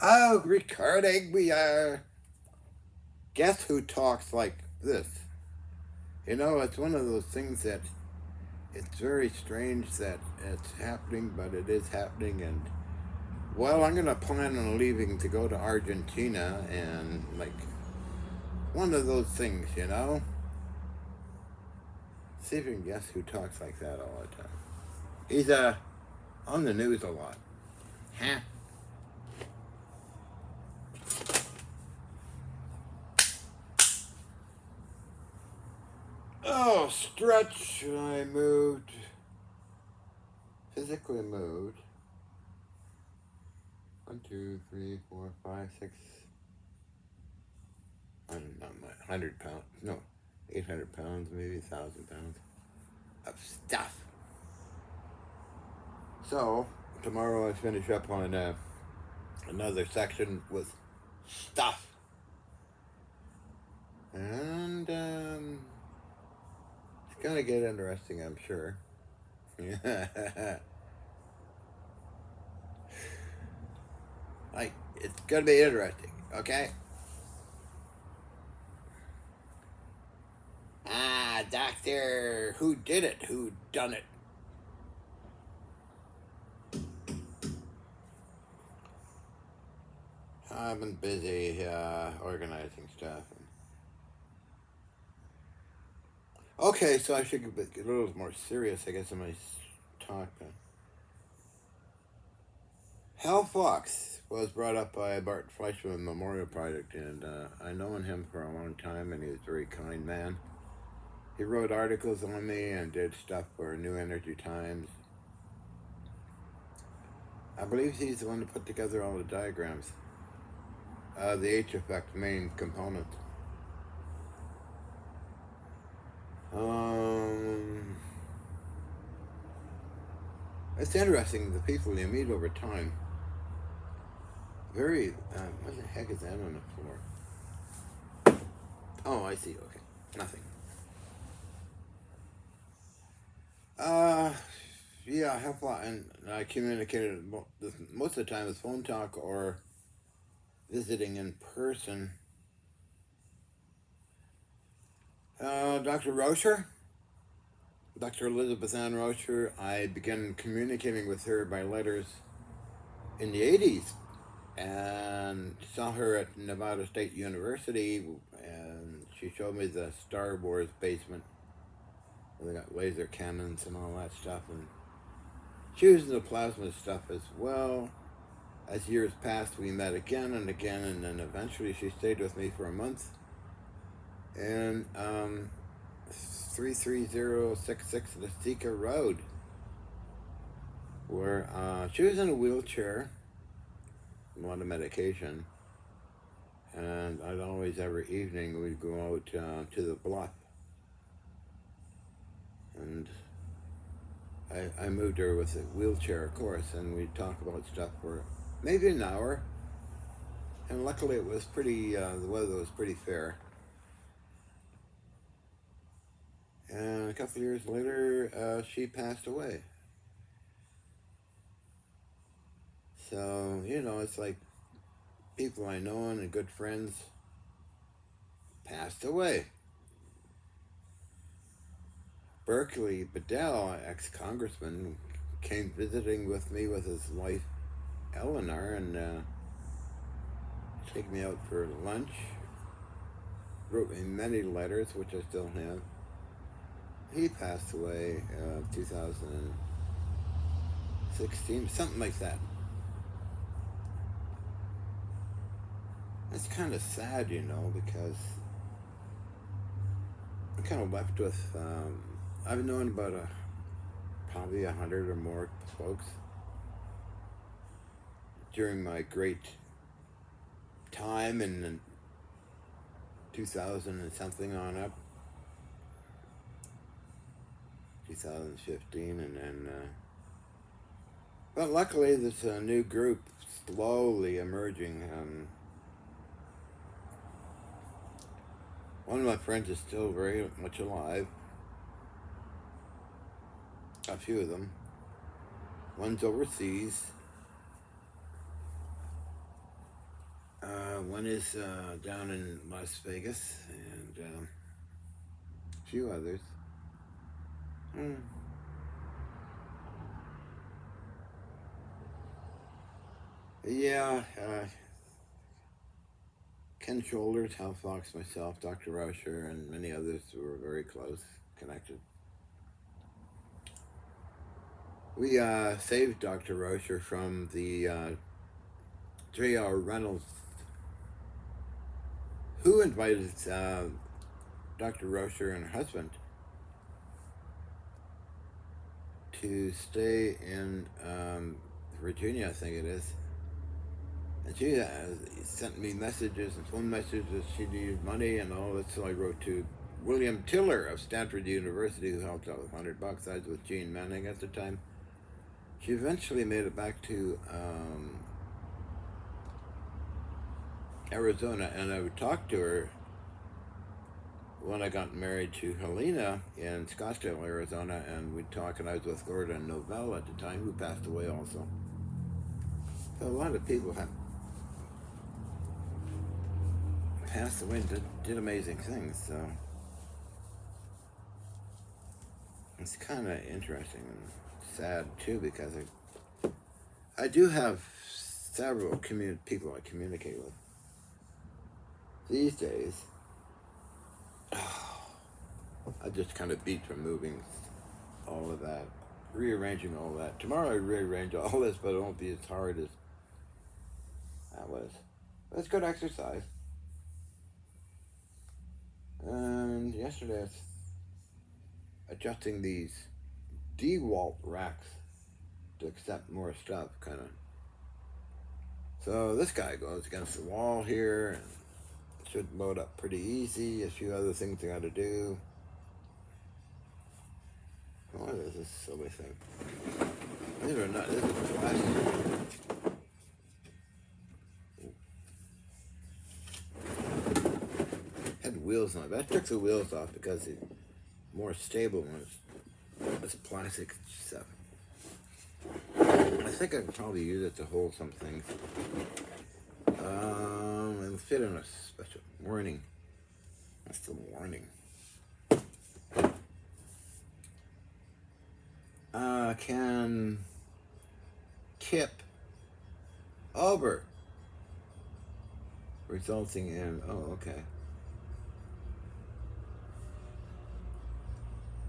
Oh, recording, we are. Guess who talks like this? You know, it's one of those things that it's very strange that it's happening, but it is happening. And, well, I'm going to plan on leaving to go to Argentina and, like, one of those things, you know? See if you can guess who talks like that all the time. He's, on the news a lot. Huh? Oh, stretch. I moved. Physically moved. 1, 2, 3, 4, 5, 6. I don't know, 100 pounds. No, 800 pounds, maybe 1,000 pounds of stuff. So, tomorrow I finish up on another section with stuff. And it's going to get interesting, I'm sure. Like, it's going to be interesting, okay? Ah, doctor, who did it? Who done it? I've been busy organizing stuff. Okay, so I should get a little more serious, I guess, in my talk. Hal Fox was brought up by Bart Fleischman Memorial Project, and I've known him for a long time, and he's a very kind man. He wrote articles on me and did stuff for New Energy Times. I believe he's the one that put together all the diagrams. The H effect main component. It's interesting, the people you meet over time. Very, what the heck is that on the floor? Oh, I see, okay. Nothing. Uh, yeah, I have a lot, and I communicated most of the time with phone talk or visiting in person. Dr. Rocher, Dr. Elizabeth Ann Rocher, I began communicating with her by letters in the 80s and saw her at Nevada State University, and she showed me the Star Wars basement where they got laser cannons and all that stuff, and she was into plasma stuff as well. As years passed, we met again and again, and then eventually she stayed with me for a month. And 33066 Lasika Road, where she was in a wheelchair, a lot of medication, and I'd always, every evening, we'd go out to the bluff. And I moved her with a wheelchair, of course, and we'd talk about stuff for maybe an hour. And luckily it was pretty, the weather was pretty fair. And a couple of years later, she passed away. So, you know, it's like people I know and good friends passed away. Berkeley Bedell, ex-congressman, came visiting with me with his wife Eleanor, and took me out for lunch. Wrote me many letters, which I still have. He passed away 2016, something like that. It's kind of sad, you know, because I'm kind of left with, I've known about probably 100 or more folks during my great time in 2000 and something on up, 2015, and then, but luckily there's a new group slowly emerging. One of my friends is still very much alive. A few of them. One's overseas. One is down in Las Vegas, and a few others. Mm. Yeah, Ken Shoulders, Hal Fox, myself, Dr. Rocher, and many others who were very close, connected. We saved Dr. Rocher from the J.R. Reynolds, who invited Dr. Rocher and her husband to stay in Virginia, I think it is. And she sent me messages and phone messages. She needed money and all that, so I wrote to William Tiller of Stanford University, who helped out with $100. I was with Gene Manning at the time. She eventually made it back to Arizona, and I would talk to her when I got married to Helena in Scottsdale, Arizona, and we'd talk, and I was with Gordon Novell at the time, who passed away also. So a lot of people have passed away and did amazing things, so it's kind of interesting and sad too, because I do have several people I communicate with these days. I just kind of beat from moving all of that, rearranging all that. Tomorrow I rearrange all this, but it won't be as hard as that was. But it's good exercise. And yesterday I was adjusting these DeWalt racks to accept more stuff, kind of. So this guy goes against the wall here, and it should load up pretty easy. A few other things I got to do. What is this silly thing? These are not. This is plastic. Had wheels on it. I took the wheels off because it's more stable when it's plastic stuff. I think I could probably use it to hold some things. It'll fit in a special warning. That's the warning. Can tip over, resulting in, okay.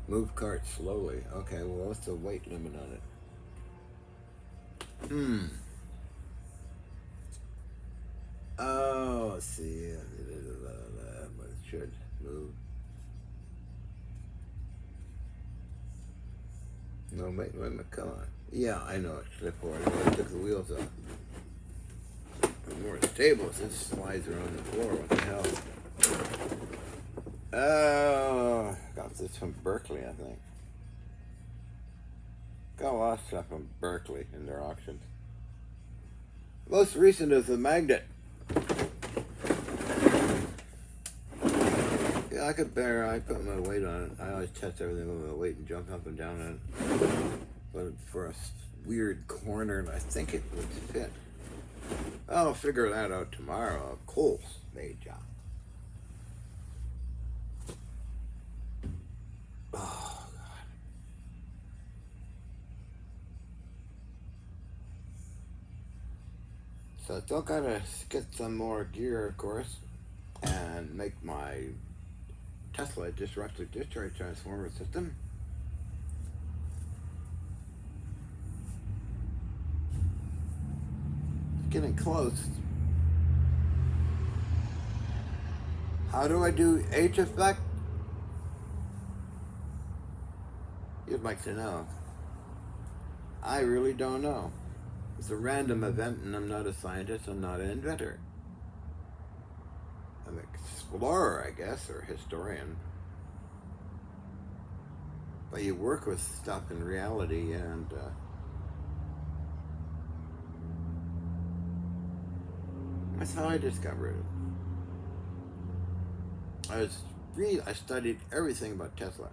Move cart slowly. Okay, well, what's the weight limit on it? Oh, let's see. But it should move. No, wait, come on. Yeah, I know it. Slip forward. I took the wheels off. It's more stable. It slides around the floor. What the hell? Oh, got this from Berkeley, I think. Got a lot of stuff from Berkeley in their auctions. Most recent is the magnet. Yeah, I put my weight on it. I always test everything with my weight and jump up and down on it. But for a weird corner, I think it would fit. I'll figure that out tomorrow. Of course, major. Oh, God. So I still gotta get some more gear, of course, and make my Tesla disruptive discharge transformer system. It's getting close. How do I do H effect? You'd like to know. I really don't know. It's a random event, and I'm not a scientist, I'm not an inventor. I'm an explorer, I guess, or historian. But you work with stuff in reality, and that's how I discovered it. I studied everything about Tesla.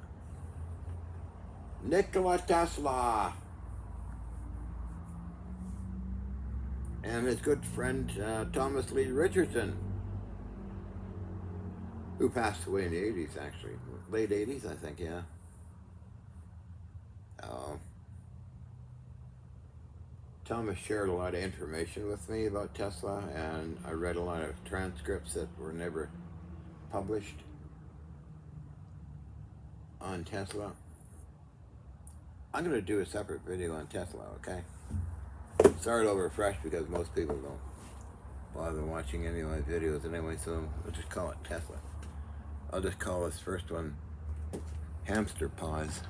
Nikola Tesla and his good friend Thomas Lee Richardson. who passed away in the 80s, actually. Late 80s, I think, yeah. Uh, Thomas shared a lot of information with me about Tesla, and I read a lot of transcripts that were never published on Tesla. I'm going to do a separate video on Tesla, okay? Start over fresh because most people don't bother watching any of my videos anyway, so we'll just call it Tesla. I'll just call this first one Hamster Paws.